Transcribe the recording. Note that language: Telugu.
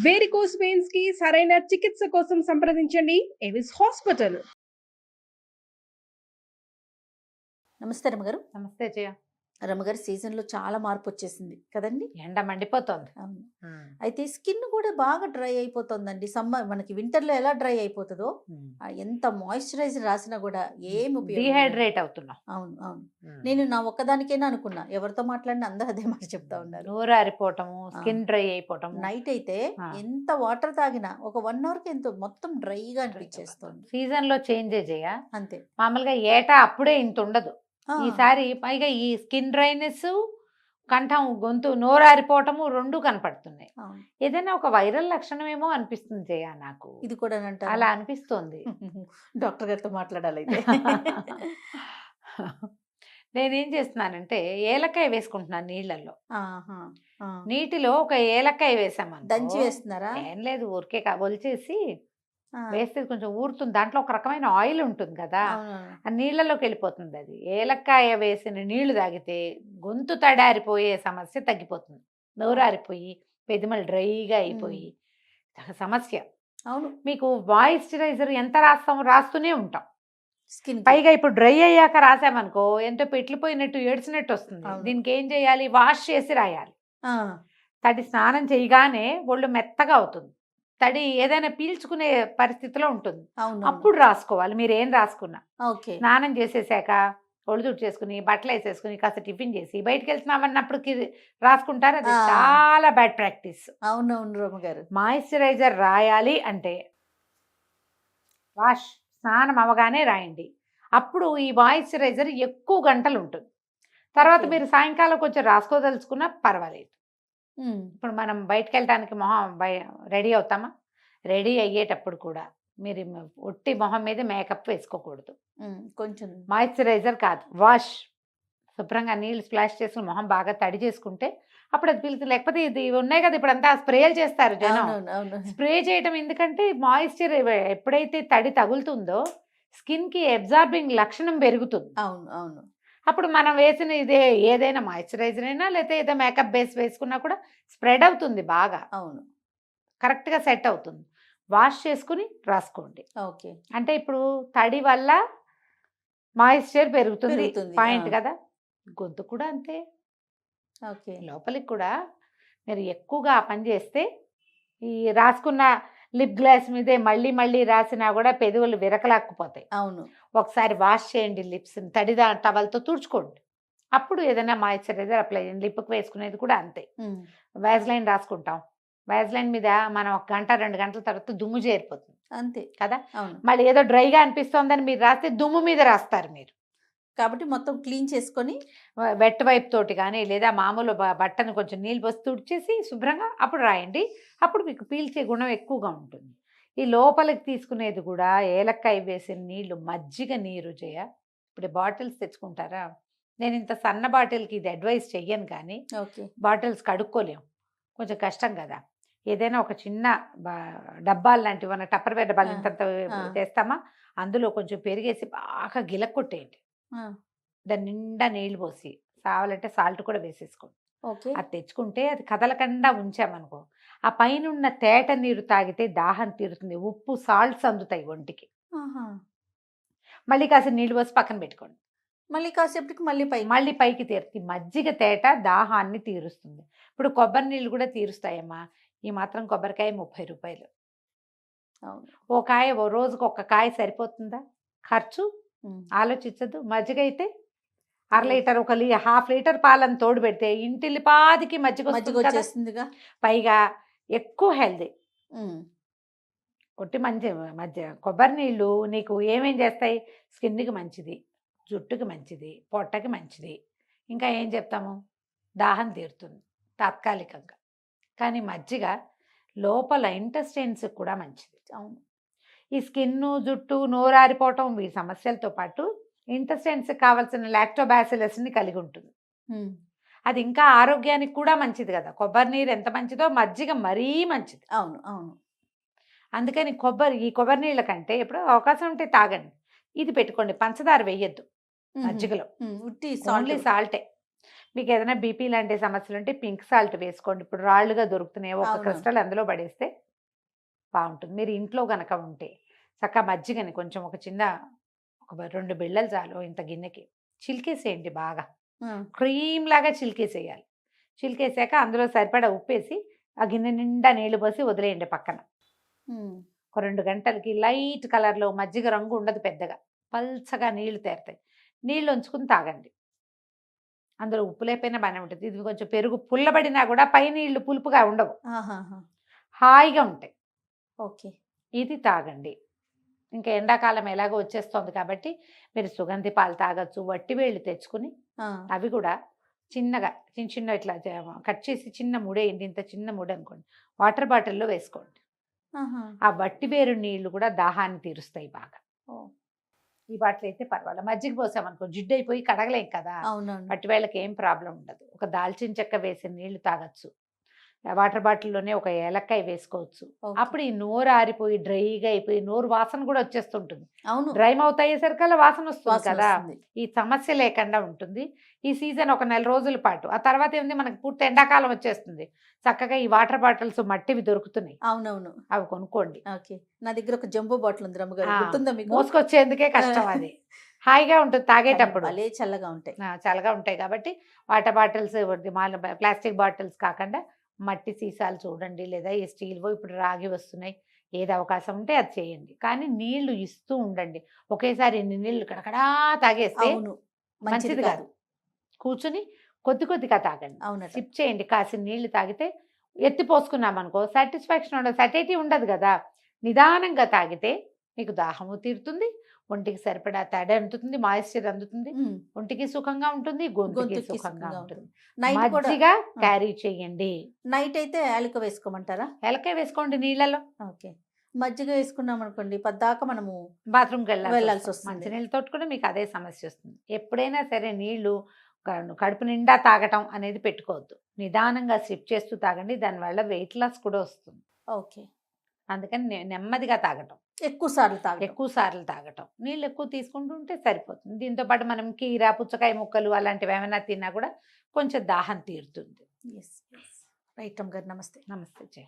వేరికోస్ వెయిన్స్ కి సరైన చికిత్స కోసం సంప్రదించండి ఎవిస్ హాస్పిటల్. నమస్తే రమ్మగారు. నమస్తే జయ. రమ్మగారు, సీజన్లో చాలా మార్పు వచ్చేసింది కదండి. ఎండ మండిపోతుంది. అవును. అయితే స్కిన్ కూడా బాగా డ్రై అయిపోతుందండి. సమ్మర్ మనకి వింటర్లో ఎలా డ్రై అయిపోతుందో ఎంత మాయిశ్చరైజర్ రాసినా కూడా ఏం ఉపయోగం. డిహైడ్రేట్ అవుతున్నాం. అవును అవును. నేను నా ఒక్కదానికైనా అనుకున్నా, ఎవరితో మాట్లాడినా అందరూ అదే మాట చెప్తా ఉన్నారు. నోరు ఆరిపోవటము, స్కిన్ డ్రై అయిపోవటం. నైట్ అయితే ఎంత వాటర్ తాగినా ఒక 1 అవర్కి ఎంతో మొత్తం డ్రైగా అనిపించేస్తుంది. సీజన్ లో చేంజ్ జయ. అంతే. మామూలుగా ఏటా అప్పుడే ఇంత ఉండదు. ఈసారి పైగా ఈ స్కిన్ డ్రైనెస్, కంఠం, గొంతు, నోరారిపోవటము రెండు కనపడుతున్నాయి. ఏదైనా ఒక వైరల్ లక్షణం ఏమో అనిపిస్తుంది జయ నాకు. ఇది కూడా అలా అనిపిస్తుంది. డాక్టర్ గారితో మాట్లాడాలి. నేనేం చేస్తున్నానంటే ఏలక్కాయ వేసుకుంటున్నాను నీళ్ళల్లో. నీటిలో ఒక ఏలక్కాయ వేసామని దంచి వేస్తున్నారా? ఏం లేదు, ఊరికే ఒలిచేసి వేస్తే కొంచెం ఊరుతుంది. దాంట్లో ఒక రకమైన ఆయిల్ ఉంటుంది కదా, ఆ నీళ్ళలోకి వెళ్ళిపోతుంది. అది ఏలక్కాయ వేసిన నీళ్లు తాగితే గొంతు తడారిపోయే సమస్య తగ్గిపోతుంది. నోరారిపోయి పెదిమలు డ్రైగా అయిపోయి సమస్య. అవును. మీకు మాయిశ్చరైజర్ ఎంత రాస్తూనే ఉంటాం. స్కిన్ పైగా ఇప్పుడు డ్రై అయ్యాక రాసామనుకో ఎంతో పెట్లిపోయినట్టు ఏడ్చినట్టు వస్తుంది. దీనికి ఏం చేయాలి? వాష్ చేసి రాయాలి. తడి స్నానం చేయగానే ఒళ్ళు మెత్తగా అవుతుంది. తడి ఏదైనా పీల్చుకునే పరిస్థితిలో ఉంటుంది. అప్పుడు రాసుకోవాలి. మీరు ఏం రాసుకున్నా. స్నానం చేసేసాక ఒళ్ళు తుడి చేసుకుని బట్టలు వేసేసుకుని కాస్త టిఫిన్ చేసి బయటకు వెళ్తున్నామన్నప్పటికి రాసుకుంటారు. అది చాలా బ్యాడ్ ప్రాక్టీస్. అవునవును రమ్మగారు. మాయిశ్చరైజర్ రాయాలి అంటే వాష్ స్నానం అవగానే రాయండి. అప్పుడు ఈ మాయిశ్చరైజర్ ఎక్కువ గంటలు ఉంటుంది. తర్వాత మీరు సాయంకాలం కొంచెం రాసుకోదలుచుకున్నా పర్వాలేదు. ఇప్పుడు మనం బయటకు వెళ్ళడానికి మొహం రెడీ అవుతామా? రెడీ అయ్యేటప్పుడు కూడా మీరు ఒట్టి మొహం మీద మేకప్ వేసుకోకూడదు. కొంచెం మాయిశ్చరైజర్ కాదు, వాష్ శుభ్రంగా నీళ్ళు స్ప్లాష్ చేసుకుని మొహం బాగా తడి చేసుకుంటే అప్పుడు అది పిలుస్తుంది. లేకపోతే ఇది ఉన్నాయి కదా ఇప్పుడు అంతా స్ప్రేలు చేస్తారు జనం. స్ప్రే చేయటం ఎందుకంటే మాయిశ్చర్ ఎప్పుడైతే తడి తగులుతుందో స్కిన్కి అబ్జార్బింగ్ లక్షణం పెరుగుతుంది. అవును అవును. అప్పుడు మనం వేసిన ఇదే ఏదైనా మాయిశ్చరైజర్ అయినా లేకపోతే ఏదో మేకప్ బేస్ వేసుకున్నా కూడా స్ప్రెడ్ అవుతుంది బాగా. అవును, కరెక్ట్గా సెట్ అవుతుంది. వాష్ చేసుకుని రాసుకోండి. ఓకే. అంటే ఇప్పుడు తడి వల్ల మాయిశ్చర్ పెరుగుతుంది పాయింట్ కదా. గొంతు కూడా అంతే. ఓకే. లోపలికి కూడా మీరు ఎక్కువగా ఆ పని చేస్తే ఈ రాసుకున్న లిప్ గ్లాస్ మీదే మళ్ళీ మళ్ళీ రాసినా కూడా పెదవులు విరకలాక్కుపోతాయి. అవును. ఒకసారి వాష్ చేయండి లిప్స్ని, తడిదా టవల్తో తుడుచుకోండి. అప్పుడు ఏదైనా మాయిశ్చరైజర్ అప్లై చేయండి. లిప్కి వేసుకునేది కూడా అంతే. వ్యాజ్లైన్ రాసుకుంటాం. వ్యాజ్లైన్ మీద మనం 1 గంట 2 గంటల తర్వాత దుమ్ము చేరిపోతుంది అంతే కదా. అవును. మళ్ళీ ఏదో డ్రైగా అనిపిస్తోందని మీరు రాస్తే దుమ్ము మీద రాస్తారు మీరు. కాబట్టి మొత్తం క్లీన్ చేసుకొని వెట్ వైప్ తోటి కానీ లేదా మామూలు బట్టను కొంచెం నీళ్ళు పోసి తుడిచేసి శుభ్రంగా అప్పుడు రాయండి. అప్పుడు మీకు పీల్చే గుణం ఎక్కువగా ఉంటుంది. ఈ లోపలికి తీసుకునేది కూడా ఏలక్కాయ వేసిన నీళ్లు, మజ్జిగ నీరు చేయ. ఇప్పుడు బాటిల్స్ తెచ్చుకుంటారా? నేను ఇంత సన్న బాటిల్కి ఇది అడ్వైస్ చెయ్యను, కానీ బాటిల్స్ కడుక్కోలేము, కొంచెం కష్టం కదా. ఏదైనా ఒక చిన్న డబ్బాలు లాంటివి మన టప్పర్వేర్ డబ్బాలు ఇంత చేస్తామా, అందులో కొంచెం పెరిగేసి బాగా గిలక్కొట్టేయండి. దాని నిండా నీళ్ళు పోసి కావాలంటే సాల్ట్ కూడా వేసేసుకోండి. అది తెచ్చుకుంటే అది కదలకుండా ఉంచామనుకో ఆ పైన ఉన్న తేట నీరు తాగితే దాహం తీరుతుంది. ఉప్పు సాల్ట్స్ అందుతాయి ఒంటికి. మళ్ళీ కాసేపు నీళ్ళు పోసి పక్కన పెట్టుకోండి. మళ్ళీ కాసేపటికి మళ్ళీ పైకి తీరుతుంది. మజ్జిగ తేట దాహాన్ని తీరుస్తుంది. ఇప్పుడు కొబ్బరి నీళ్ళు కూడా తీరుస్తాయమ్మా. ఈ మాత్రం కొబ్బరికాయ 30 రూపాయలు. ఓ కాయ ఓ రోజుకు 1 కాయ సరిపోతుందా ఖర్చు? ఆలోచించదు. మజ్జిగ అయితే 1/2 లీటర్ 1/2 లీటర్ పాలను తోడు పెడితే ఇంటిల్లిపాదికి మజ్జిగ వచ్చేస్తుందిగా. పైగా ఎక్కువ హెల్దీ. ఒట్టి మధ్య కొబ్బరి నీళ్ళు నీకు ఏమేం చేస్తాయి? స్కిన్కి మంచిది, జుట్టుకి మంచిది, పొట్టకి మంచిది. ఇంకా ఏం చెప్తాము? దాహం తీరుతుంది తాత్కాలికంగా. కానీ మజ్జిగ లోపల ఇంటెస్టైన్స్ కూడా మంచిది. అవును. ఈ స్కిన్, జుట్టు, నోరారిపోవటం ఈ సమస్యలతో పాటు ఇంటెస్టైన్స్కి కావాల్సిన లాక్టోబాసిలస్ని కలిగి ఉంటుంది. అది ఇంకా ఆరోగ్యానికి కూడా మంచిది కదా. కొబ్బరి నీరు ఎంత మంచిదో మజ్జిగ మరీ మంచిది. అవును అవును. అందుకని ఈ కొబ్బరి నీళ్ళ కంటే ఎప్పుడు అవకాశం ఉంటే తాగండి. ఇది పెట్టుకోండి, పంచదార వేయద్దు మజ్జిగలో, ఓన్లీ సాల్టే. మీకు ఏదైనా బీపీ లాంటి సమస్యలు ఉంటే పింక్ సాల్ట్ వేసుకోండి. ఇప్పుడు రాళ్ళుగా దొరుకుతున్నాయి, ఒక అవును. క్రిస్టల్ అందులో పడేస్తే బాగుంటుంది. మీరు ఇంట్లో గనక ఉంటే చక్కగా మజ్జిగని కొంచెం ఒక చిన్న ఒక 2 బిళ్ళలు చాలు ఇంత గిన్నెకి చిలికేసేయండి బాగా, క్రీమ్ లాగా చిలికేసేయాలి. చిలికేసాక అందులో సరిపడా ఉప్పేసి ఆ గిన్నె నిండా నీళ్లు పోసి వదిలేయండి పక్కన. ఒక 2 గంటలకి లైట్ కలర్లో మజ్జిగ రంగు ఉండదు పెద్దగా, పల్చగా నీళ్లు తేరుతాయి. నీళ్ళు ఉంచుకుని తాగండి. అందులో ఉప్పు లేకపోయినా బాగానే ఉంటుంది. ఇది కొంచెం పెరుగు పుల్లబడినా కూడా పై నీళ్లు పులుపుగా ఉండవు, హాయిగా ఉంటాయి. ఓకే. ఇది తాగండి. ఇంకా ఎండాకాలం ఎలాగో వచ్చేస్తుంది కాబట్టి మీరు సుగంధి పాలు తాగొచ్చు. వట్టి వేళ్ళు తెచ్చుకుని అవి కూడా చిన్నగా చిన్న ఇట్లా కట్ చేసి చిన్న ముడేయండి, ఇంత చిన్న ముడి అనుకోండి, వాటర్ బాటిల్లో వేసుకోండి. ఆ వట్టి వేరు నీళ్లు కూడా దాహాన్ని తీరుస్తాయి బాగా. ఈ బాటిల్ అయితే పర్వాలేదు. మజ్జిగ పోసామనుకో జిడ్డు అయిపోయి కడగలేం కదా, అవునవును. వట్టి వేళ్ళకి ఏం ప్రాబ్లం ఉండదు. ఒక దాల్చిన చెక్క వేసిన నీళ్లు తాగొచ్చు. వాటర్ బాటిల్లోనే ఒక ఏలక్కాయ వేసుకోవచ్చు. అప్పుడు ఈ నోరు ఆరిపోయి డ్రైగా అయిపోయి నోరు వాసన కూడా వచ్చేస్తుంటుంది. అవును. డ్రై మౌత్ అయ్యేసరికల్లా వాసన వస్తుంది వాసన కదా, వస్తుంది. ఈ సమస్య లేకుండా ఉంటుంది. ఈ సీజన్ ఒక 4 రోజుల పాటు, ఆ తర్వాత ఏంది మనకి పూర్తి ఎండాకాలం వచ్చేస్తుంది. చక్కగా ఈ వాటర్ బాటిల్స్ మట్టివి దొరుకుతున్నాయి, అవునవును. అవి కొనుక్కోండి. ఓకే. నా దగ్గర ఒక జంబో బాటిల్ ఉంది రమ్మగారు, ఆ, గుర్తుందా మీకు? మోసుకొచ్చేందుకే కష్టం అది. హాయిగా ఉంటుంది తాగేటప్పుడు, భలే చల్లగా ఉంటాయి. చల్లగా ఉంటాయి. కాబట్టి వాటర్ బాటిల్స్, ప్లాస్టిక్ బాటిల్స్ కాకుండా మట్టి సీసాలు చూడండి, లేదా ఈ స్టీల్వో ఇప్పుడు రాగి వస్తున్నాయి, ఏది అవకాశం ఉంటే అది చేయండి. కానీ నీళ్లు ఇస్తూ ఉండండి. ఒకేసారి ఎన్ని నీళ్లు కడకడా తాగేస్తే అవును, మంచిది కాదు. కూర్చుని కొద్ది కొద్దిగా తాగండి, అవునట. సిప్ చేయండి. కాసిన నీళ్లు తాగితే ఎత్తి పోసుకున్నాం అనుకో సాటిస్ఫాక్షన్ ఉండదు, సటైటీ ఉండదు కదా. నిదానంగా తాగితే మీకు దాహము తీరుతుంది, ఒంటికి సరిపడా తడి అందుతుంది, మాయిశ్చర్ అందుతుంది, ఒంటికి సుఖంగా ఉంటుంది, గొంతుకి సుఖంగా ఉంటుంది. నైట్ కూడా మజ్జిగ క్యారీ చేయండి. నైట్ అయితే యాలక వేసుకోమంటారా? ఎలకే వేసుకోండి నీళ్ళలో. ఓకే. మజ్జిగ వేసుకున్నాం అనుకోండి పద్దాక మనము బాత్రూమ్కి వెళ్ళాల్సి వెళ్ళాల్సి వస్తుంది. మంచినీళ్ళతో కూడా మీకు అదే సమస్య వస్తుంది. ఎప్పుడైనా సరే నీళ్లు కడుపు నిండా తాగటం అనేది పెట్టుకోవద్దు. నిదానంగా సిప్ చేస్తూ తాగండి, దానివల్ల వెయిట్ లాస్ కూడా వస్తుంది. ఓకే. అందుకని నెమ్మదిగా తాగటం, ఎక్కువ సార్లు ఎక్కువ సార్లు తాగటం, నీళ్ళు ఎక్కువ తీసుకుంటూ ఉంటే సరిపోతుంది. దీంతో పాటు మనం కీర, పుచ్చకాయ ముక్కలు అలాంటివి ఏమైనా తిన్నా కూడా కొంచెం దాహం తీరుతుంది. రైట్ అమ్మ గారు, నమస్తే. నమస్తే జయ.